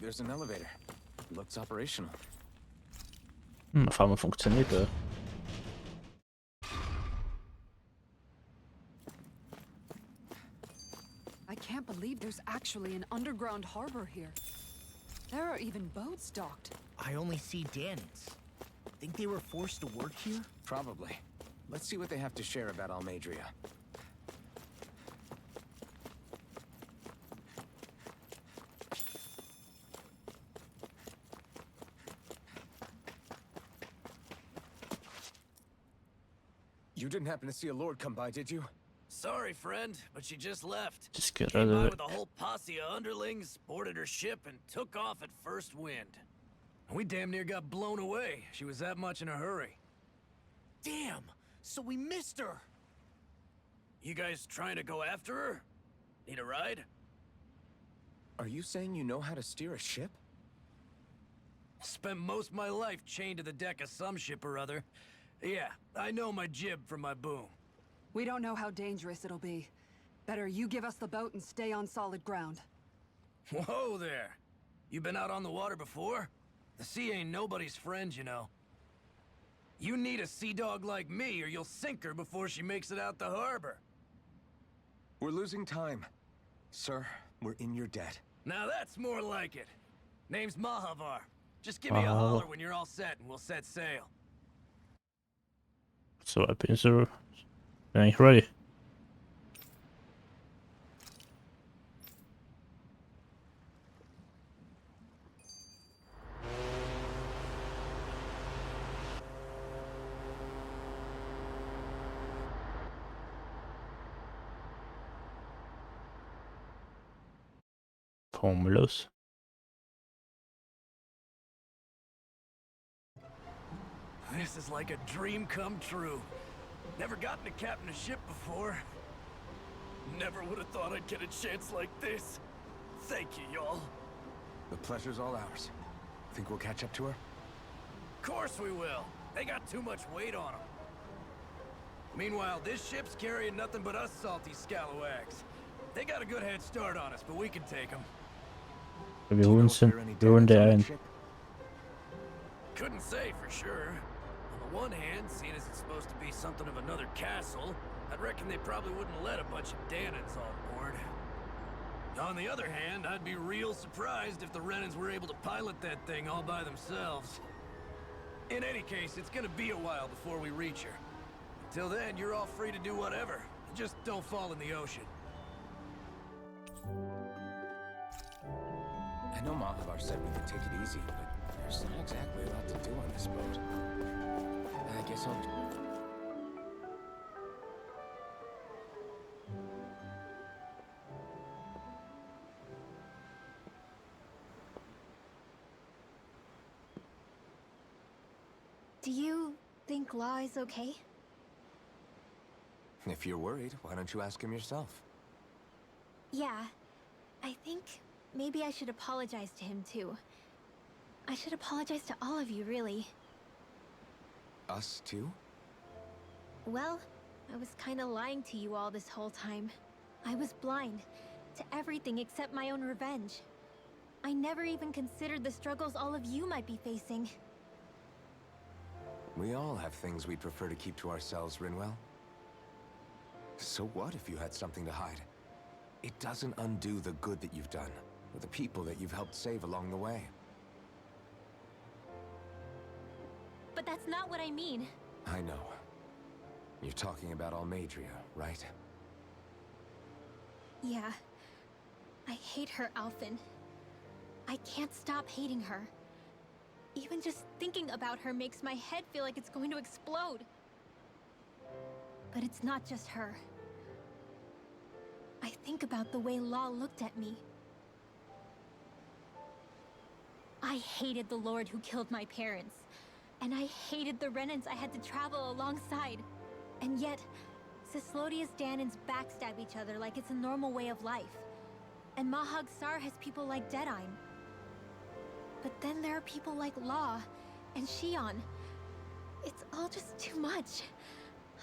there's an elevator. Looks operational. Auf einmal funktioniert er. I can't believe there's actually an underground harbor here. There are even boats docked. I only see Dannons. Think they were forced to work here? Probably. Let's see what they have to share about Almadria. You didn't happen to see a lord come by, did you? Sorry, friend, but she just left. Just get rid Came by of with it. a whole posse of underlings, boarded her ship, and took off at first wind. We damn near got blown away. She was that much in a hurry. Damn! So we missed her! You guys trying to go after her? Need a ride? Are you saying you know how to steer a ship? Spent most of my life chained to the deck of some ship or other. Yeah, I know my jib from my boom. We don't know how dangerous it'll be. Better you give us the boat and stay on solid ground. Whoa there! You been out on the water before? The sea ain't nobody's friend, you know. You need a sea dog like me, or you'll sink her before she makes it out the harbor. We're losing time. Sir, we're in your debt. Now that's more like it. Name's Mahavar. Just give me a holler when you're all set, and we'll set sail. So I bin so eigentlich ready. Pommelos. This is like a dream come true. Never gotten to captain a ship before. Never would have thought I'd get a chance like this. Thank you, y'all. The pleasure's all ours. Think we'll catch up to her? Course we will. They got too much weight on them. Meanwhile, this ship's carrying nothing but us salty scalawags. They got a good head start on us, but we can take them. Vi Do you know if there are any damage on that ship? Couldn't say for sure. On the one hand, seeing as it's supposed to be something of another castle, I'd reckon they probably wouldn't let a bunch of Dannons on board. On the other hand, I'd be real surprised if the Renans were able to pilot that thing all by themselves. In any case, it's gonna be a while before we reach her. Until then, you're all free to do whatever. Just don't fall in the ocean. I know Mahavar said we could take it easy, but there's not exactly a lot to do on this boat. I guess I'll... Do you think Law is okay? If you're worried, why don't you ask him yourself? Yeah. I think maybe I should apologize to him too. I should apologize to all of you, really. Us too? Well, I was kinda lying to you all this whole time. I was blind to everything except my own revenge. I never even considered the struggles all of you might be facing. We all have things we'd prefer to keep to ourselves, Rinwell. So what if you had something to hide? It doesn't undo the good that you've done, or the people that you've helped save along the way. But that's not what I mean. I know. You're talking about Almadria, right? Yeah. I hate her, Alphen. I can't stop hating her. Even just thinking about her makes my head feel like it's going to explode. But it's not just her. I think about the way Law looked at me. I hated the Lord who killed my parents. And I hated the Renans I had to travel alongside. And yet, Cislodia's Dannons backstab each other like it's a normal way of life. And Mahag Sar has people like Deadeye. But then there are people like Law and Shion. It's all just too much.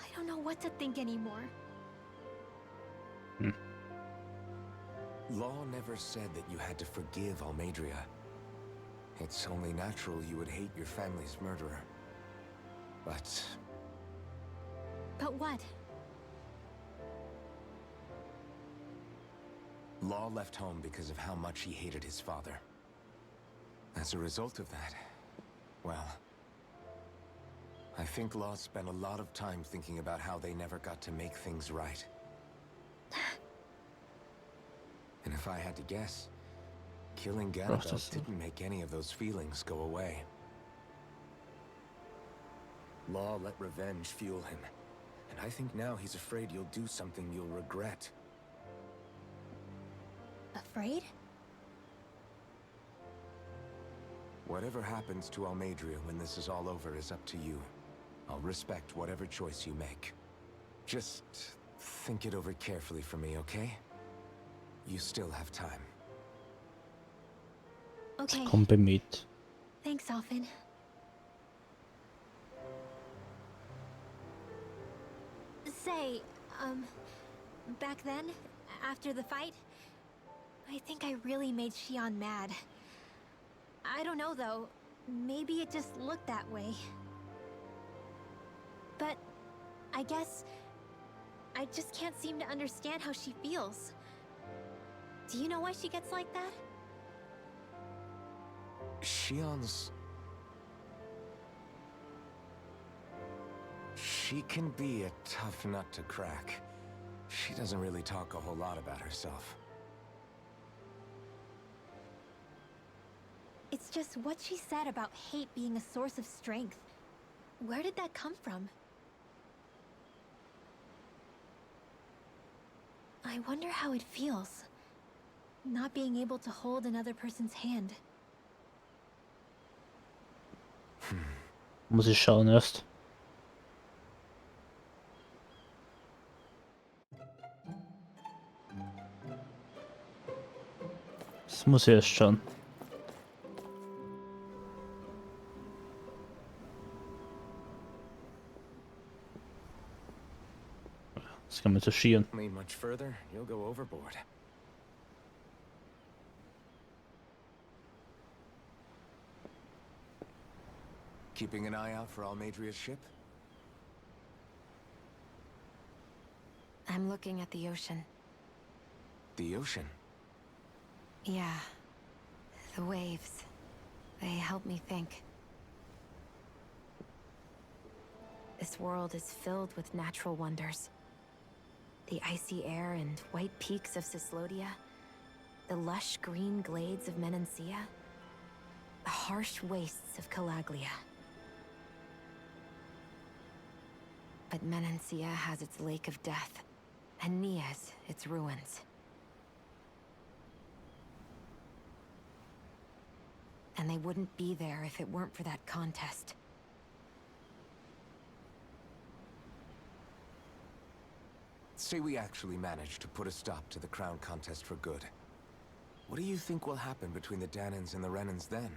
I don't know what to think anymore. Law never said that you had to forgive Almadria. It's only natural you would hate your family's murderer. But But what? Law left home because of how much he hated his father. As a result of that, well, I think Law spent a lot of time thinking about how they never got to make things right. And if I had to guess, killing Ganabel Process. didn't make any of those feelings go away. Law let revenge fuel him, and I think now he's afraid you'll do something you'll regret. Afraid? Whatever happens to Almadria when this is all over is up to you. I'll respect whatever choice you make. Just think it over carefully for me, okay? You still have time. Okay. Kompe mit. Thanks, Alphen. Say, back then, after the fight, I think I really made Xion mad. I don't know though, maybe it just looked that way. But I guess I just can't seem to understand how she feels. Do you know why she gets like that? Shion's... She can be a tough nut to crack. She doesn't really talk a whole lot about herself. It's just what she said about hate being a source of strength. Where did that come from? I wonder how it feels, not being able to hold another person's hand. Muss ich schauen erst. Das muss ich erst schauen. Das kann man zerschieren. Lean much further, you'll go overboard. Keeping an eye out for Almadria's ship? I'm looking at the ocean. The ocean? Yeah. The waves. They help me think. This world is filled with natural wonders. The icy air and white peaks of Cislodia. The lush green glades of Menancia. The harsh wastes of Calaglia. But Menancia has its lake of death, and Nias its ruins. And they wouldn't be there if it weren't for that contest. Say we actually manage to put a stop to the crown contest for good. What do you think will happen between the Danans and the Renans then?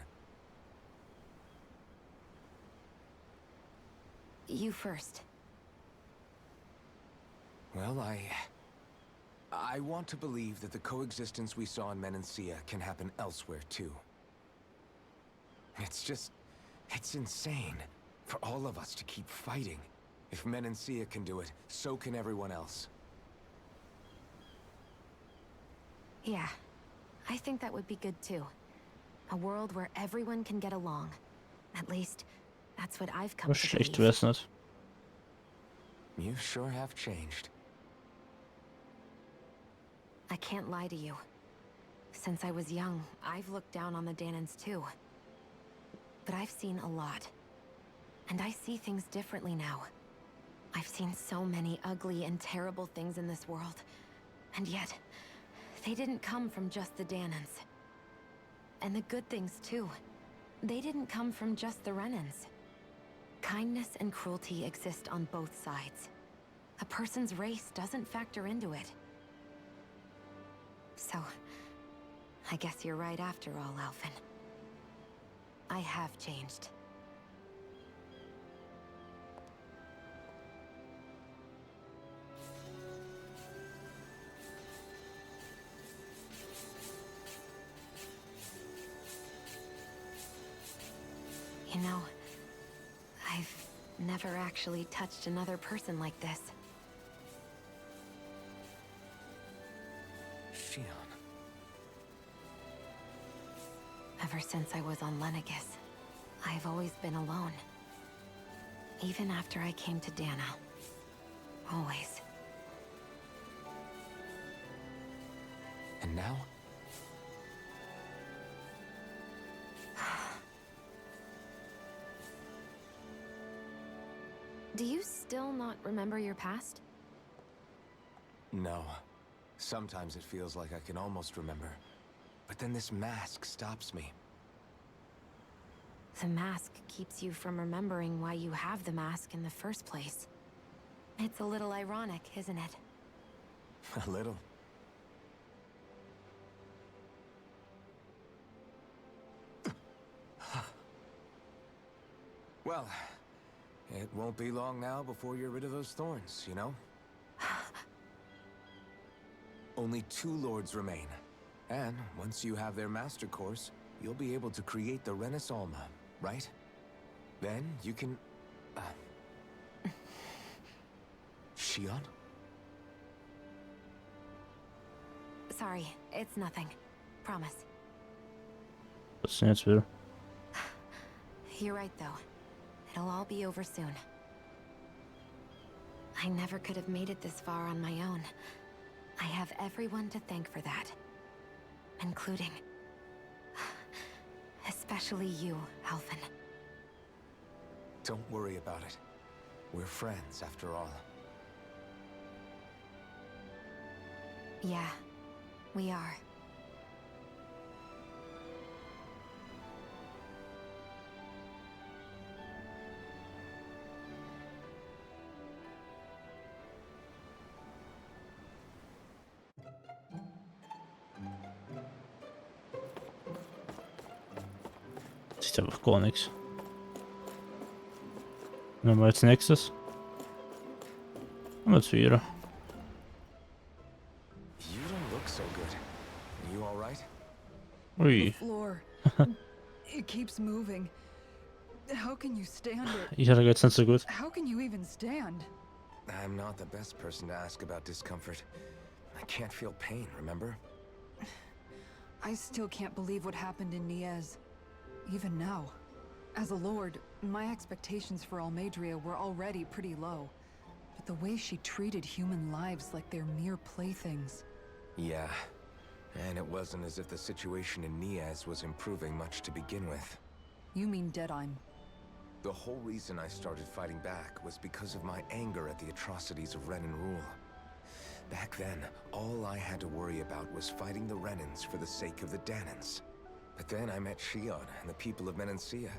You first. Well, I want to believe that the coexistence we saw in Menancia can happen elsewhere too. It's insane for all of us to keep fighting. If Menancia can do it, so can everyone else. Yeah, I think that would be good too. A world where everyone can get along. At least, that's what I've come Was to schlecht believe. wär's nicht. You sure have changed. I can't lie to you. Since I was young, I've looked down on the Danans too. But I've seen a lot. And I see things differently now. I've seen so many ugly and terrible things in this world. And yet, they didn't come from just the Danans. And the good things too. They didn't come from just the Renans. Kindness and cruelty exist on both sides. A person's race doesn't factor into it. So, I guess you're right after all, Alphen. I have changed. You know, I've never actually touched another person like this. Shion. Ever since I was on Lenegis, I've always been alone. Even after I came to Dana. Always. And now? Do you still not remember your past? No. Sometimes it feels like I can almost remember. But then this mask stops me. The mask keeps you from remembering why you have the mask in the first place. It's a little ironic, isn't it? A little. Well, it won't be long now before you're rid of those thorns, you know? Only 2 lords remain. And once you have their master course, you'll be able to create the Renis Alma, right? Then you can... Shion? Sorry, it's nothing. Promise. Was denn jetzt wieder? You're right, though. It'll all be over soon. I never could have made it this far on my own. I have everyone to thank for that. Including... especially you, Alvin. Don't worry about it. We're friends, after all. Yeah, we are. Sieht einfach gar nichts. Was haben wir als nächstes? Nummer 4. You don't look so good. Are you all right? Ui. Floor. It keeps moving. How can you stand it? Ich hatte jetzt nicht so gut. How can you even stand? I'm not the best person to ask about discomfort. I can't feel pain, remember? I still can't believe what happened in Niez. Even now. As a lord, my expectations for Almeidrea were already pretty low. But the way she treated human lives like they're mere playthings. Yeah. And it wasn't as if the situation in Niez was improving much to begin with. You mean Deadheim? The whole reason I started fighting back was because of my anger at the atrocities of Renin rule. Back then, all I had to worry about was fighting the Renins for the sake of the Danans. But then I met Shion and the people of Menancia,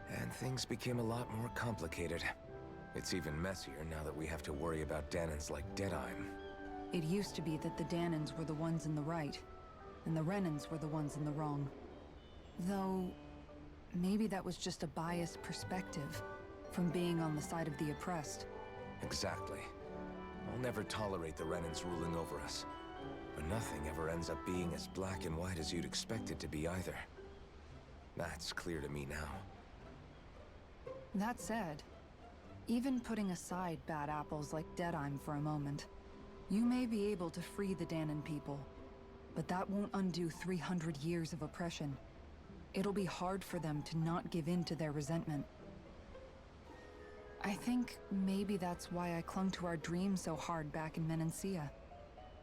and things became a lot more complicated. It's even messier now that we have to worry about Danans like Deadheim. It used to be that the Danans were the ones in the right, and the Renins were the ones in the wrong. Though, maybe that was just a biased perspective, from being on the side of the oppressed. Exactly. I'll never tolerate the Renins ruling over us. But nothing ever ends up being as black and white as you'd expect it to be either. That's clear to me now. That said, even putting aside bad apples like Deadheim for a moment, you may be able to free the Danan people, but that won't undo 300 years of oppression. It'll be hard for them to not give in to their resentment. I think maybe that's why I clung to our dream so hard back in Menancia.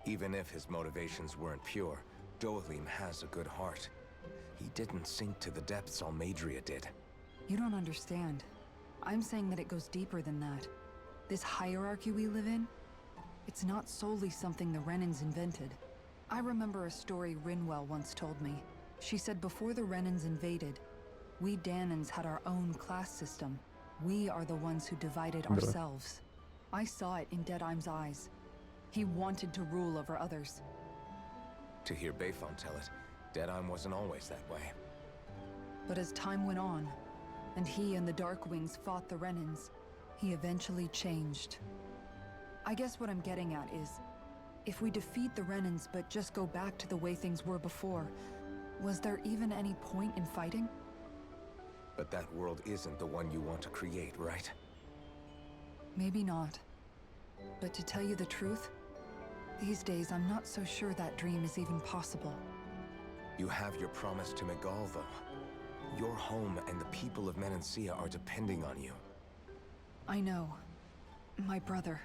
Even if his motivations weren't pure, Dohalim has a good heart. He didn't sink to the depths Almeidrea did. You don't understand. I'm saying that it goes deeper than that. This hierarchy we live in, it's not solely something the Renins invented. I remember a story Rinwell once told me. She said before the Renins invaded, we Danans had our own class system. We are the ones who divided ourselves. I saw it in Deadheim's eyes. He wanted to rule over others. To hear Bayfon tell it, Deadheim wasn't always that way. But as time went on, and he and the Darkwings fought the Renins, he eventually changed. I guess what I'm getting at is, if we defeat the Renins but just go back to the way things were before, was there even any point in fighting? But that world isn't the one you want to create, right? Maybe not. But to tell you the truth, these days I'm not so sure that dream is even possible. You have your promise to Miguel, though. Your home and the people of Menancia are depending on you. I know. My brother.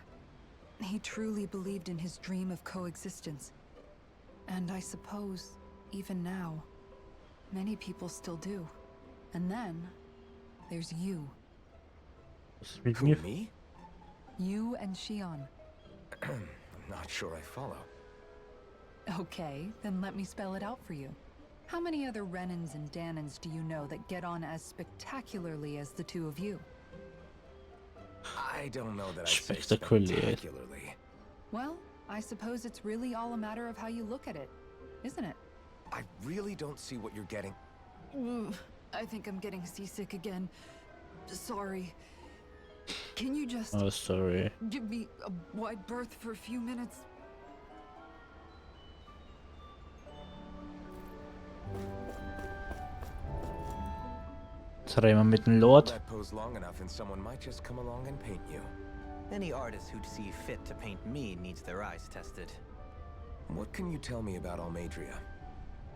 He truly believed in his dream of coexistence. And I suppose, even now, many people still do. And then, there's you. Who, me? You and Shion. I'm not sure I follow. Okay, then let me spell it out for you. How many other Renans and Danans do you know that get on as spectacularly as the two of you? I don't know that I'd say Spectacularly. spectacularly. Well, I suppose it's really all a matter of how you look at it, isn't it? I really don't see what you're getting. I think I'm getting seasick again. Sorry. Can you just Oh, sorry. give me a wide berth for a few minutes? Så rimer med en låt. That pose long enough and someone might just come along and paint you. Any artist who'd see fit to paint me needs their eyes tested. What can you tell me about Almadria?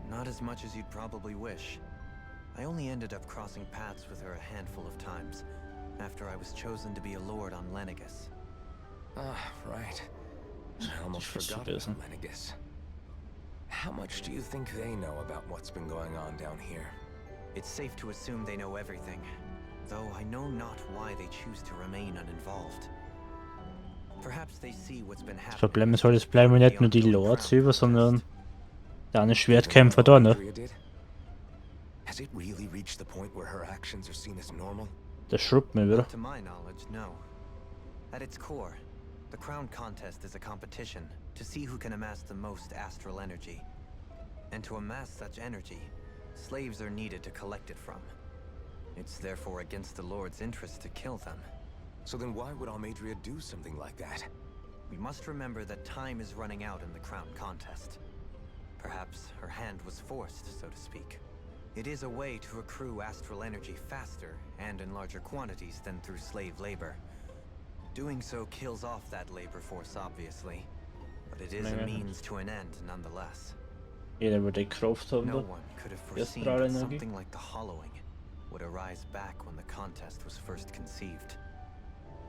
Not as much as you'd probably wish. I only ended up crossing paths with her a handful of times, after I was chosen to be a lord on Lenegus. Ah, right. I almost forgot about Lenegus. How much do you think they know about what's been going on down here? It's safe to assume they know everything, though I know not why they choose to remain uninvolved. Perhaps they see what's been happening. Problemet så det blir man inte nur die Låt syver, sondern deine Schwertkämpfer da, ne? Almadria did? Has it really reached the point where her actions are seen as normal? Det slår mig vidare. To my knowledge, no. At its core, the crown contest is a competition to see who can amass the most astral energy. And to amass such energy, slaves are needed to collect it from. It's therefore against the Lord's interest to kill them. So then why would Almadria do something like that? We must remember that time is running out in the crown contest. Perhaps her hand was forced, so to speak. It is a way to accrue astral energy faster and in larger quantities than through slave labor. Doing so kills off that labor force, obviously, but it is a means to an end nonetheless. Det var det kraft om No det. one could have foreseen drar that energi. something like the hollowing would arise back when the contest was first conceived.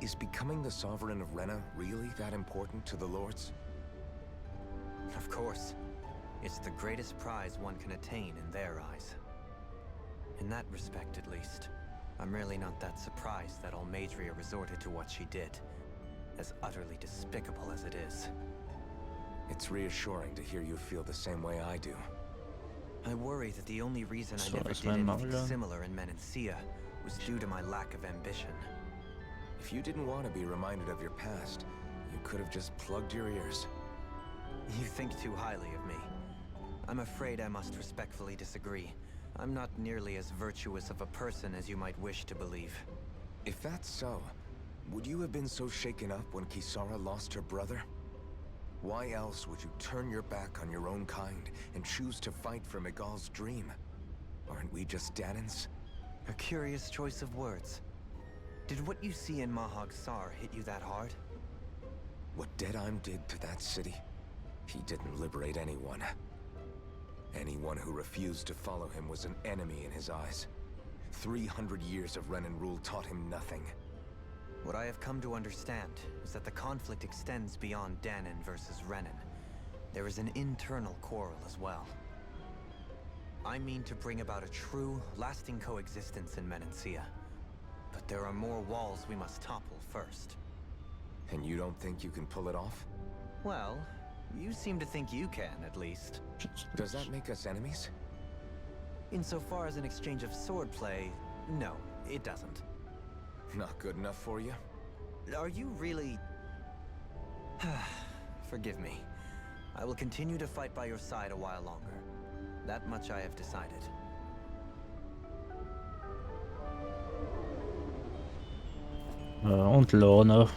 Is becoming the sovereign of Rena really that important to the lords? Of course. It's the greatest prize one can attain in their eyes. In that respect, at least, I'm really not that surprised that Almadria resorted to what she did, as utterly despicable as it is. It's reassuring to hear you feel the same way I do. I worry that the only reason I Så never det did som en anything mangel. similar in Menancia was due to my lack of ambition. If you didn't want to be reminded of your past, you could have just plugged your ears. You think too highly of me. I'm afraid I must respectfully disagree. I'm not nearly as virtuous of a person as you might wish to believe. If that's so, would you have been so shaken up when Kisara lost her brother? Why else would you turn your back on your own kind and choose to fight for Miguel's dream? Aren't we just Danans? A curious choice of words. Did what you see in Mahag Sar hit you that hard? What Deadheim did to that city? He didn't liberate anyone. Anyone who refused to follow him was an enemy in his eyes. 300 years of Renan rule taught him nothing. What I have come to understand is that the conflict extends beyond Danan versus Renan. There is an internal quarrel as well. I mean to bring about a true, lasting coexistence in Menancia. But there are more walls we must topple first. And you don't think you can pull it off? Well, you seem to think you can, at least. Does that make us enemies? Insofar as an exchange of swordplay, no, it doesn't. Not good enough for you? Are you really... Forgive me. I will continue to fight by your side a while longer. That much I have decided. Und Lohner.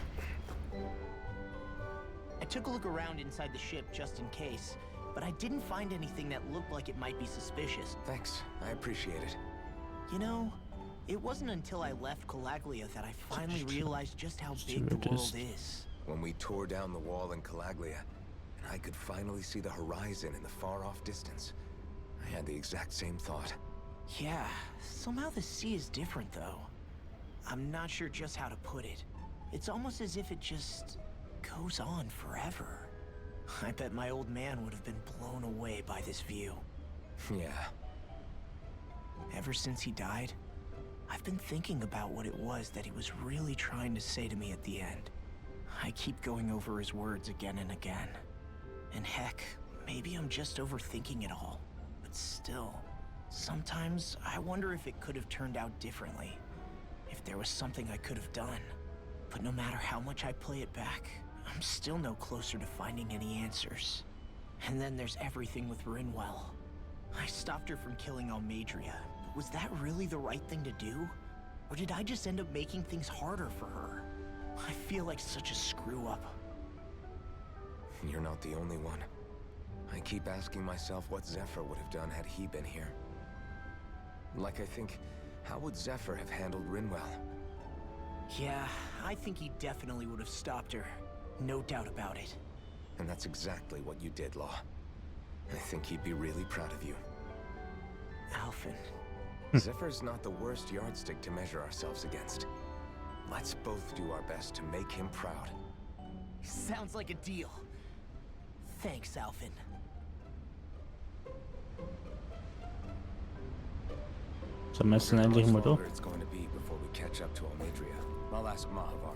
I took a look around inside the ship just in case, but I didn't find anything that looked like it might be suspicious. Thanks, I appreciate it. You know, It wasn't until I left Calaglia that I finally realized just how big the world is. When we tore down the wall in Calaglia, and I could finally see the horizon in the far-off distance, I had the exact same thought. Yeah, somehow the sea is different though. I'm not sure just how to put it. It's almost as if it just goes on forever. I bet my old man would have been blown away by this view. Yeah. Ever since he died, I've been thinking about what it was that he was really trying to say to me at the end. I keep going over his words again and again. And heck, maybe I'm just overthinking it all. But still, sometimes I wonder if it could have turned out differently. If there was something I could have done. But no matter how much I play it back, I'm still no closer to finding any answers. And then there's everything with Rinwell. I stopped her from killing Almadria. Was that really the right thing to do? Or did I just end up making things harder for her? I feel like such a screw-up. You're not the only one. I keep asking myself what Zephyr would have done had he been here. Like I think, how would Zephyr have handled Rinwell? Yeah, I think he definitely would have stopped her. No doubt about it. And that's exactly what you did, Law. I think he'd be really proud of you. Alphen. Zephyr's not the worst yardstick to measure ourselves against. Let's both do our best to make him proud. Sounds like a deal. Thanks, Alphen. So messen endlich mal durch. It's going to be before we catch up to Almadria. I'll ask Mahavar.